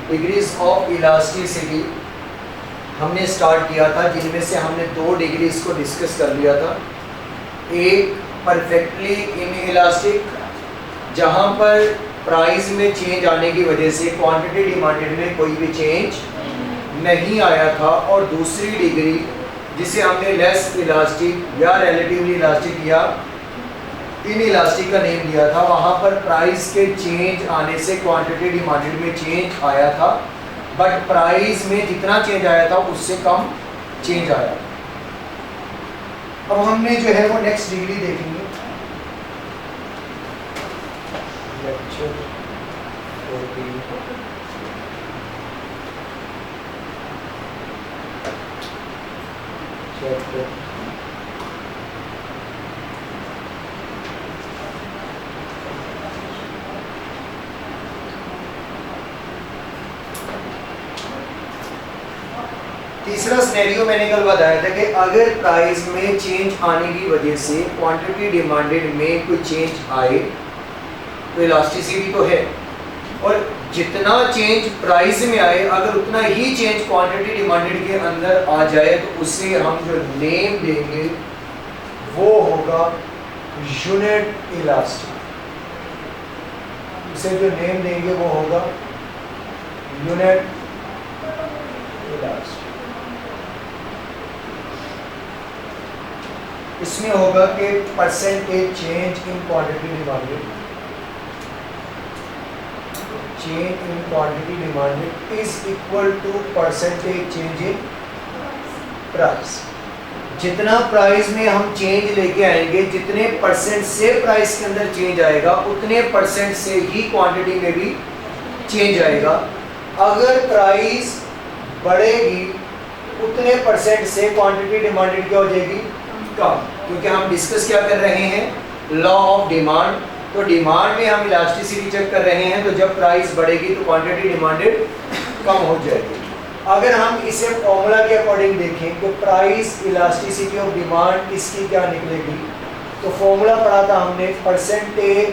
Degrees of elasticity हमने start किया था, जिनमें से हमने 2 डिग्रीज को डिस्कस कर लिया था। एक परफेक्टली इनइलास्टिक, जहाँ पर प्राइस में चेंज आने की वजह से क्वांटिटी डिमांडेड में कोई भी चेंज नहीं आया था, और दूसरी डिग्री जिसे हमने लेस इलास्टिक या रिलेटिवली इलास्टिक या इनइलास्टिक का नेम दिया था, वहाँ पर प्राइस के चेंज आने से क्वांटिटी डिमांडेड में चेंज आया था, बट प्राइस में जितना चेंज आया था उससे कम चेंज आया। अब हमने जो है वो नेक्स्ट डिग्री देखेंगे, लेक्चर 14 चैप्टर तीसरा सिनेरियो मैंने कल बताया था कि अगर प्राइस में चेंज आने की वजह से क्वांटिटी डिमांडेड में कोई चेंज आए तो इलास्टिसिटी तो है, और जितना चेंज प्राइस में आए अगर उतना ही चेंज क्वांटिटी डिमांडेड के अंदर आ जाए तो उससे हम जो नेम देंगे वो होगा यूनिट इलास्टिक। इसे जो नेम देंगे वो होगा यूनिट इलास्टिक। इसमें होगा कि percentage change in quantity demanded, change in quantity demanded is equal to percentage change in price. जितना प्राइस में हम चेंज लेके आएंगे, जितने परसेंट से प्राइस के अंदर चेंज आएगा उतने परसेंट से ही क्वांटिटी में भी चेंज आएगा। अगर प्राइस बढ़ेगी उतने परसेंट से क्वांटिटी डिमांडेड क्या हो जाएगी, कम, क्योंकि हम डिस्कस क्या कर रहे हैं, लॉ ऑफ डिमांड। तो डिमांड में हम इलास्टिसिटी चेक कर रहे हैं, तो जब प्राइस बढ़ेगी तो क्वांटिटी डिमांडेड कम हो जाएगी। अगर हम इसे फॉर्मूला के अकॉर्डिंग देखें तो प्राइस इलास्टिसिटी ऑफ डिमांड इसकी क्या निकलेगी, तो फॉर्मूला पढ़ा था हमने, percentage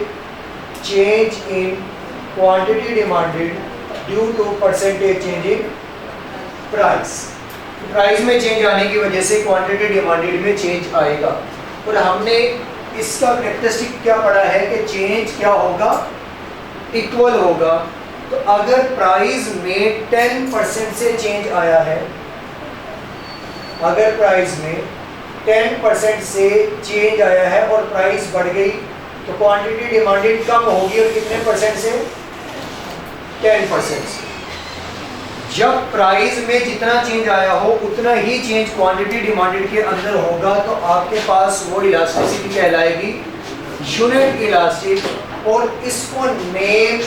change in quantity demanded due to percentage change in price. Price में चेंज आने की वजह से क्वांटिटी डिमांडेड में चेंज आएगा, और हमने इसका कैरेक्टरिस्टिक क्या पढ़ा है कि चेंज क्या होगा, इक्वल होगा। तो अगर प्राइस में 10% से चेंज आया है, अगर प्राइस में 10% से चेंज आया है और प्राइस बढ़ गई तो क्वांटिटी डिमांडेड कम होगी, और कितने परसेंट से, 10% से। जब प्राइस में जितना चेंज आया हो उतना ही चेंज क्वांटिटी डिमांडेड के अंदर होगा, तो आपके पास वो इलास्टिसिटी कहलाएगी यूनिट इलास्टिक, और इसको नेम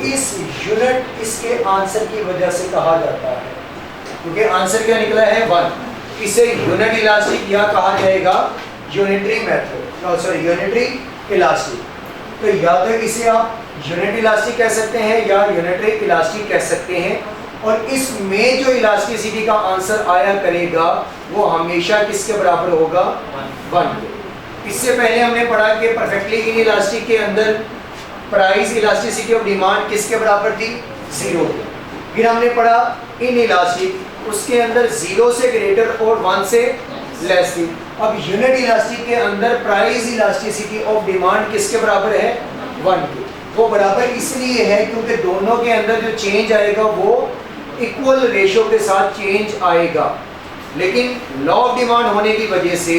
इस यूनिट इसके आंसर की वजह से कहा जाता है, क्योंकि आंसर क्या निकला है 1। इसे यूनिट इलास्टिक या कहा जाएगा unitary method, sorry unitary elastic. तो या तो इसे आप यूनिट इलास्टिक कह सकते हैं या यूनिटरी इलास्टिक कह सकते हैं, और इसमें जो इलास्टिसिटी का आंसर आया करेगा वो हमेशा किसके बराबर होगा, 1 के। इससे पहले हमने पढ़ा कि परफेक्टली इनइलास्टिक के अंदर प्राइस इलास्टिसिटी ऑफ डिमांड किसके बराबर थी, 0 के। फिर हमने पढ़ा इनइलास्टिक, उसके अंदर 0 से ग्रेटर और 1 से लेस थी। अब यूनिट इलास्टिक के अंदर प्राइस इलास्टिसिटी ऑफ डिमांड किसके बराबर है, 1 के। वो बराबर इसलिए है क्योंकि दोनों के अंदर जो चेंज आएगा वो इक्वल रेशो के साथ चेंज आएगा, लेकिन लॉ ऑफ डिमांड होने की वजह से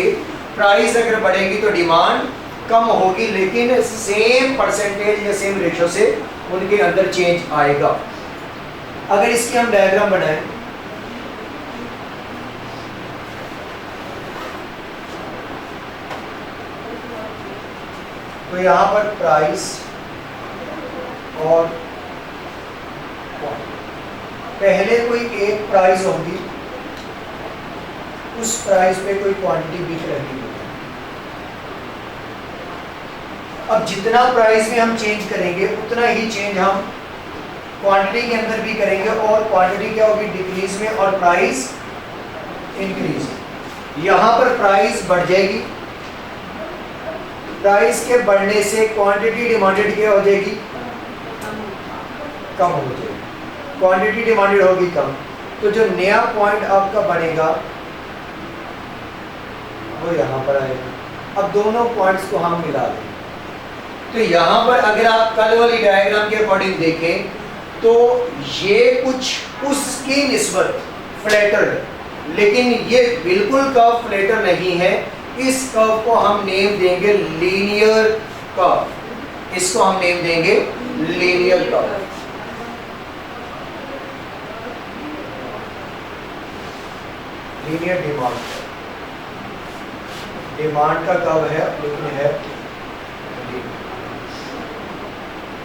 प्राइस अगर बढ़ेगी तो डिमांड कम होगी, लेकिन सेम परसेंटेज या सेम रेशो से उनके अंदर चेंज आएगा। अगर इसकी हम डायग्राम बनाएं, तो यहाँ पर प्राइस और पहले कोई एक प्राइस होगी, उस प्राइस पे कोई क्वांटिटी बिक रही है। अब जितना प्राइस में हम चेंज करेंगे उतना ही चेंज हम क्वांटिटी के अंदर भी करेंगे, और क्वांटिटी क्या होगी, डिक्रीज में, और प्राइस इंक्रीज। यहाँ पर प्राइस बढ़ जाएगी, प्राइस के बढ़ने से क्वांटिटी डिमांडेड क्या हो जाएगी, कम हो जाएगी। क्वांटिटी डिमांडेड होगी कम, तो जो नया पॉइंट आपका बनेगा वो यहाँ पर आएगा। अब दोनों पॉइंट्स को हम मिला दें, तो यहाँ पर अगर आप कल वाली डायग्राम के अकॉर्डिंग देखें तो ये कुछ उसकी निस्बत फ्लैटर है, लेकिन ये बिल्कुल कर्व फ्लैटर नहीं है। इस कर्व को हम नेम देंगे लीनियर कर्व, इसको हम नेम देंगे linear curve. Linear demand, demand का कर्व है लेकिन है।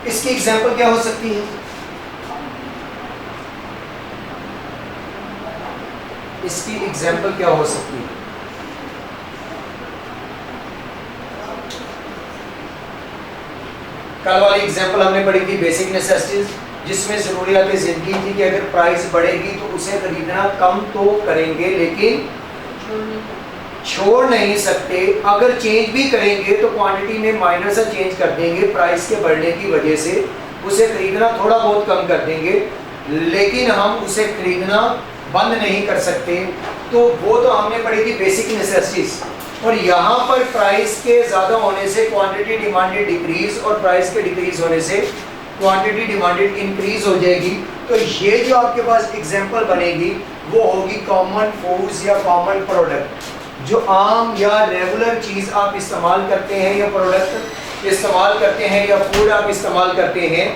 इसकी एग्जांपल क्या हो सकती है? इसकी एग्जांपल क्या हो सकती है? कल वाली एग्जांपल हमने पढ़ी थी बेसिक नेसेसिटीज, जिसमें जरूरियात जिंदगी थी कि अगर प्राइस बढ़ेगी तो उसे खरीदना कम तो करेंगे लेकिन छोड़ नहीं सकते। अगर चेंज भी करेंगे तो क्वांटिटी में माइनर सा चेंज कर देंगे, प्राइस के बढ़ने की वजह से उसे खरीदना थोड़ा बहुत कम कर देंगे, लेकिन हम उसे खरीदना बंद नहीं कर सकते। तो वो तो हमने पढ़ी थी बेसिक नेसेसिटीज। और यहाँ पर प्राइस के ज़्यादा होने से क्वांटिटी डिमांडेड डिक्रीज और प्राइस के डिक्रीज होने से क्वांटिटी डिमांडेड इंक्रीज हो जाएगी। तो ये जो आपके पास एग्जांपल बनेगी वो होगी कॉमन फूड्स या कॉमन प्रोडक्ट, जो आम या रेगुलर चीज़ आप इस्तेमाल करते हैं या प्रोडक्ट इस्तेमाल करते हैं या फूड आप इस्तेमाल करते हैं।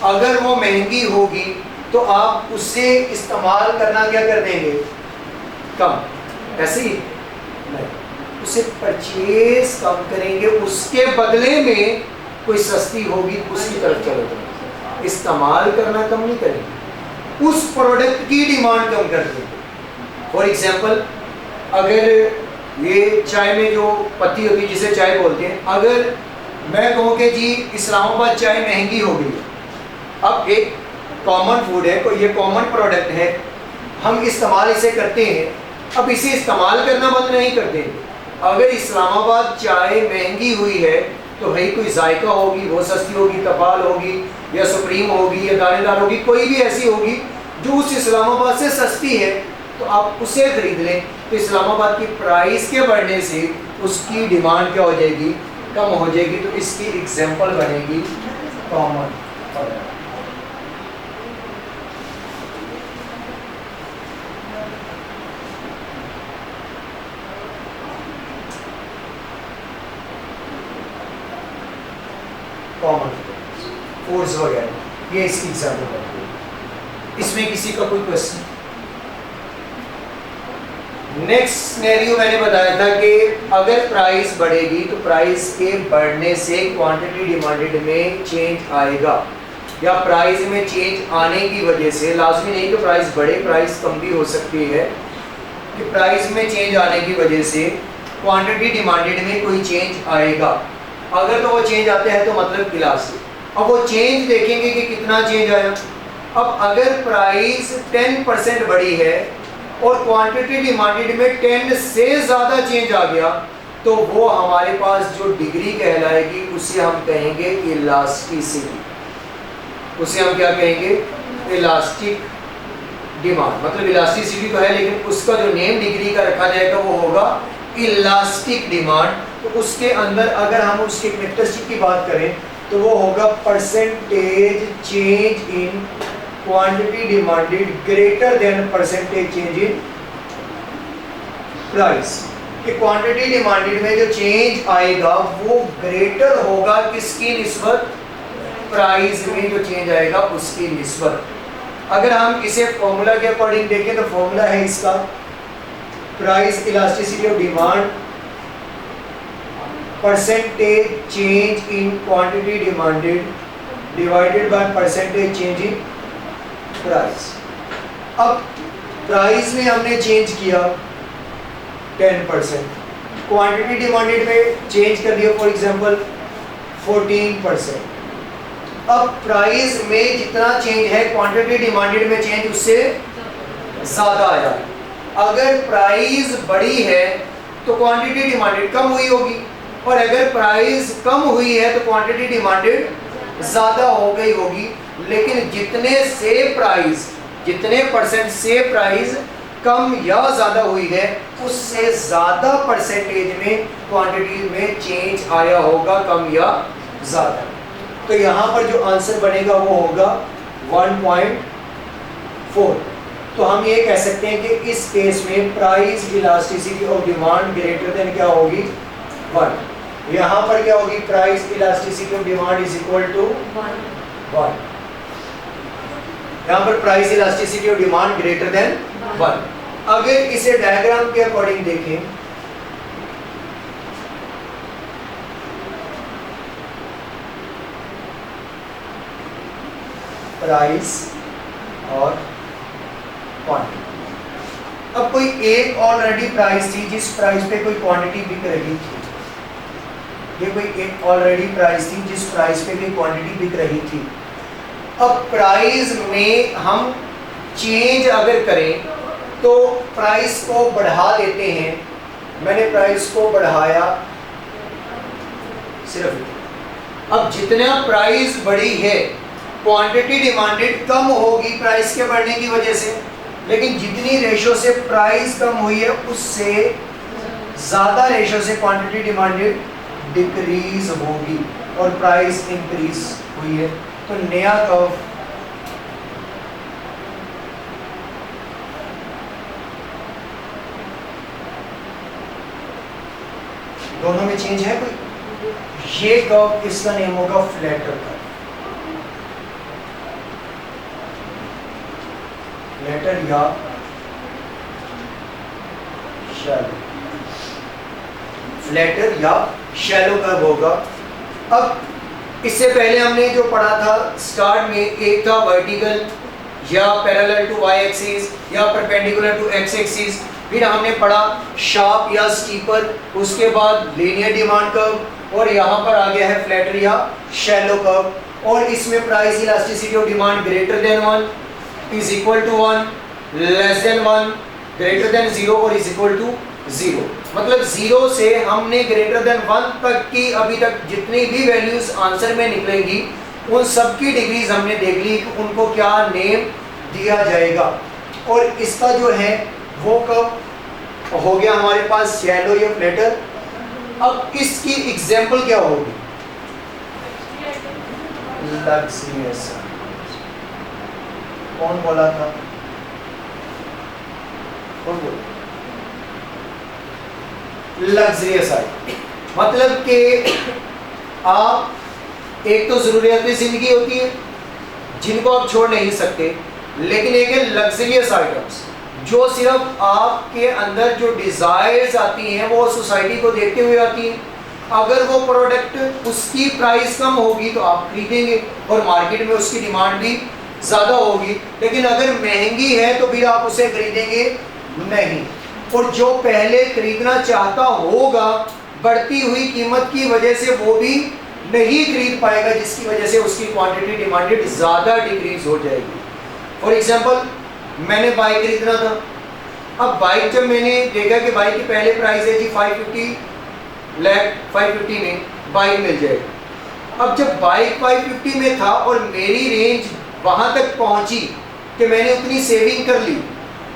अगर वो महंगी होगी तो आप उससे इस्तेमाल करना क्या कर देंगे? कम। ऐसे ही नहीं, उसे परचेज कम करेंगे, उसके बदले में कोई सस्ती होगी उसकी तरफ चले जाएंगे। इस्तेमाल करना कम नहीं करेंगे, उस प्रोडक्ट की डिमांड कम कर देंगे। फॉर एग्जाम्पल, अगर ये चाय में जो पत्ती होती है जिसे चाय बोलते हैं, अगर मैं कहूँ कि जी इस्लामाबाद चाय महंगी हो गई, अब एक कॉमन फूड है, कोई ये कॉमन प्रोडक्ट है, हम इस्तेमाल इसे करते हैं, अब इसे इस्तेमाल करना बंद नहीं कर देंगे। अगर इस्लामाबाद चाय महंगी हुई है तो भाई कोई जायका होगी, वो सस्ती होगी, तपाल होगी या सुप्रीम होगी या दानेदार होगी, कोई भी ऐसी होगी जो उस इस्लामाबाद से सस्ती है, तो आप उसे खरीद लें। तो इस्लामाबाद की प्राइस के बढ़ने से उसकी डिमांड क्या हो जाएगी? कम हो जाएगी। तो इसकी एग्जांपल बनेगी कॉमन। कॉमन फूड्स वगैरह, ये इसकी एग्जांपल बनती है। इसमें किसी का कोई क्वेश्चन? नेक्स्ट सिनेरियो मैंने बताया था कि अगर प्राइस बढ़ेगी तो प्राइस के बढ़ने से क्वांटिटी डिमांडेड में चेंज आएगा, या प्राइस में चेंज आने की वजह से, लाजमी नहीं कि प्राइस बढ़े, प्राइस कम भी हो सकती है, कि प्राइस में चेंज आने की वजह से क्वांटिटी डिमांडेड में कोई चेंज आएगा। अगर तो वो चेंज आते हैं तो मतलब इलास्टिक। अब वो चेंज देखेंगे कि कितना चेंज आया। अब अगर प्राइस 10% बढ़ी है और क्वांटिटी डिमांडेड में 10 से ज़्यादा चेंज आ गया, तो वो हमारे पास जो डिग्री कहलाएगी उसे हम कहेंगे इलास्टिसिटी। उसे हम क्या कहेंगे? Elastic demand. मतलब इलास्टिसिटी तो है, लेकिन उसका जो नेम डिग्री का रखा जाएगा वो होगा इलास्टिक डिमांड। तो उसके अंदर अगर हम उसके कैरेक्टरिस्टिक की बात करें तो वो होगा percentage change in quantity demanded greater than percentage change in price. कि क्वांटिटी डिमांडेड में जो चेंज आएगा वो ग्रेटर होगा किसकी निस्बत? प्राइस में जो चेंज आएगा उसकी निस्बत। अगर हम इसे फॉर्मूला के अकॉर्डिंग देखें तो फॉर्मूला है इसका price elasticity of demand percentage change in quantity demanded divided by percentage change in price. अब प्राइस में हमने चेंज किया 10%, क्वांटिटी डिमांडेड में चेंज कर दिया फॉर एग्जांपल 14%। अब प्राइस में जितना चेंज है क्वांटिटी डिमांडेड में चेंज उससे ज़्यादा आया। अगर प्राइस बढ़ी है तो क्वांटिटी डिमांडेड कम हुई होगी, और अगर प्राइस कम हुई है तो क्वांटिटी डिमांडेड ज़्यादा हो गई होगी। लेकिन जितने परसेंट से प्राइस कम या ज्यादा हुई है उससे ज्यादा परसेंटेज में क्वांटिटी में चेंज आया होगा, कम या ज्यादा। तो यहां पर जो आंसर बनेगा वो होगा 1.4। तो हम ये कह सकते हैं कि इस केस में price elasticity of demand greater than क्या होगी 1। यहां पर क्या होगी, price elasticity of demand is equal to 1। यहां पर price elasticity of demand greater than 1। अगर इसे डायग्राम के अकॉर्डिंग देखें, प्राइस और क्वांटिटी, अब कोई एक ऑलरेडी प्राइस थी जिस प्राइस पे कोई क्वांटिटी बिक रही थी, ये कोई एक ऑलरेडी प्राइस थी जिस प्राइस पे कोई क्वांटिटी बिक रही थी। अब प्राइस में हम चेंज अगर करें तो प्राइस को बढ़ा देते हैं। मैंने प्राइस को बढ़ाया सिर्फ, अब जितना प्राइस बढ़ी है क्वांटिटी डिमांडेड कम होगी प्राइस के बढ़ने की वजह से, लेकिन जितनी रेशो से प्राइस कम हुई है उससे ज्यादा रेशो से क्वांटिटी डिमांडेड डिक्रीज होगी और प्राइस इंक्रीज हुई है। तो नया कर्व दोनों में चेंज है कोई, ये कर्व इसका नेम होगा फ्लैटर कर्व। फ्लैटर या शैलो, फ्लैटर या शैलो कर्व होगा। अब इससे पहले हमने जो पढ़ा था स्टार्ट में, एक था वर्टिकल या पैरेलल टू वाई एक्सिस या परपेंडिकुलर टू एक्स एक्सिस, फिर हमने पढ़ा शार्प या स्टीपर, उसके बाद लीनियर डिमांड कर्व, और यहाँ पर आ गया है फ्लैटर या शैलो कर्व। और इसमें price elasticity of demand greater than 1, is equal to 1, less than 1, greater than 0 और इज इक्वल टू 0। मतलब 0 से हमने ग्रेटर देन 1 तक की अभी तक जितनी भी वैल्यूज आंसर में निकलेंगी उन सब की डिग्रीज हमने देख ली कि उनको क्या नेम दिया जाएगा। और इसका जो है वो कब हो गया हमारे पास शैलो या फ्लैटर। अब इसकी एग्जांपल क्या होगी, लग्जरियस। कौन बोला था, कौन बोला, लग्जरियस आइटम। मतलब कि आप, एक तो जरूरियाती जिंदगी होती है जिनको आप छोड़ नहीं सकते, लेकिन एक है लग्जरियस आइटम्स जो सिर्फ आपके अंदर जो डिजायर्स आती हैं वो सोसाइटी को देखते हुए आती हैं। अगर वो प्रोडक्ट उसकी प्राइस कम होगी तो आप खरीदेंगे और मार्केट में उसकी डिमांड भी ज़्यादा होगी, लेकिन अगर महंगी है तो फिर आप उसे खरीदेंगे नहीं। और जो पहले खरीदना चाहता होगा बढ़ती हुई कीमत की वजह से वो भी नहीं खरीद पाएगा, जिसकी वजह से उसकी क्वांटिटी डिमांडेड ज़्यादा डिक्रीज हो जाएगी। फॉर एग्जांपल, मैंने बाइक खरीदना था। अब बाइक जब मैंने देखा कि बाइक की पहले प्राइस है जी 550 लाख, 550 में बाइक मिल जाएगी। अब जब बाइक 550 में था और मेरी रेंज वहाँ तक पहुँची कि मैंने उतनी सेविंग कर ली,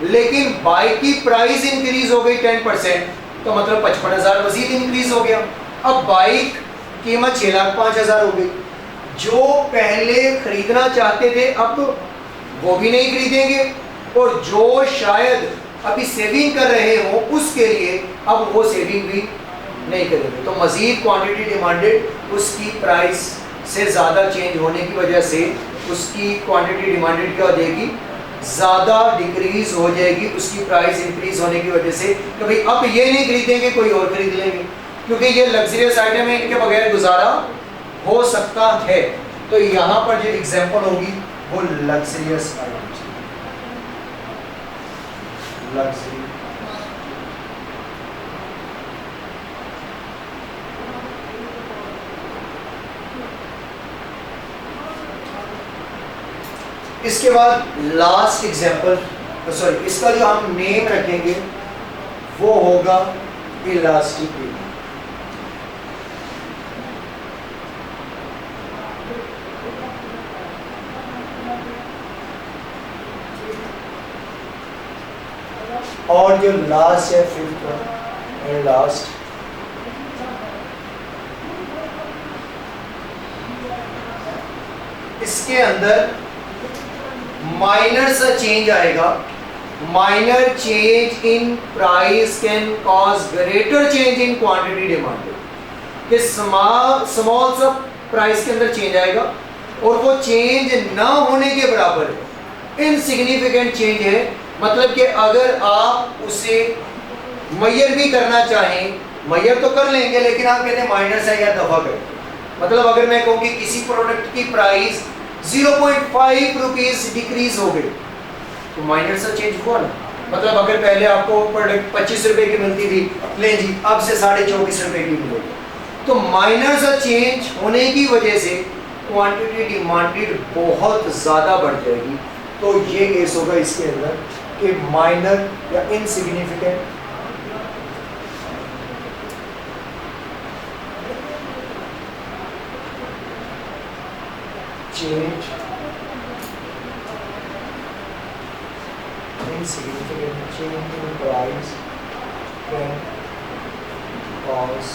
लेकिन बाइक की प्राइस इंक्रीज हो गई 10%, तो मतलब 55,000 मजीद इंक्रीज हो गया। अब बाइक कीमत 6,05,000 हो गई। जो पहले खरीदना चाहते थे अब तो वो भी नहीं खरीदेंगे, और जो शायद अभी सेविंग कर रहे हो उसके लिए अब वो सेविंग भी नहीं करेंगे। तो मजीद क्वांटिटी डिमांडेड उसकी प्राइस से ज़्यादा चेंज होने की वजह से उसकी क्वांटिटी डिमांडेड क्या हो जाएगी, ज़्यादा डिक्रीज हो जाएगी। उसकी प्राइस इंक्रीज होने की वजह से कि भाई अब ये नहीं खरीदेंगे, कोई और खरीद लेंगे, क्योंकि ये लग्जरियस आइटम है, इनके बगैर गुजारा हो सकता है। तो यहाँ पर जो एग्जांपल होगी वो लग्जरियस आइटम, लग्जरी। इसके बाद लास्ट एग्जांपल, सॉरी, इसका जो हम नेम रखेंगे वो होगा इलास्टिक। और जो लास्ट है फिफ्थ एंड लास्ट, इसके अंदर माइनर सा चेंज आएगा। Minor change in price can cause greater change in quantity demanded, कि स्मॉल सा प्राइस के अंदर चेंज आएगा और वो चेंज ना होने के बराबर है, इनसिग्निफिकेंट चेंज है। मतलब कि अगर आप उसे मैयर भी करना चाहें, मैयर तो कर लेंगे, लेकिन आप कहते हैं माइनर से या दफा करें। मतलब अगर मैं कहूँ कि किसी प्रोडक्ट की प्राइस 0.5 रुपीज डिक्रीज हो गई तो माइनर सा चेंज हुआ ना। मतलब अगर पहले आपको प्रोडक्ट 25 रुपए की मिलती थी, ले जी अब से 24.5 रुपए की मिलेगी, तो माइनर सा चेंज होने की वजह से क्वांटिटी डिमांडेड बहुत ज़्यादा बढ़ जाएगी। तो ये केस होगा इसके अंदर कि माइनर या insignificant change, insignificant change in price can cause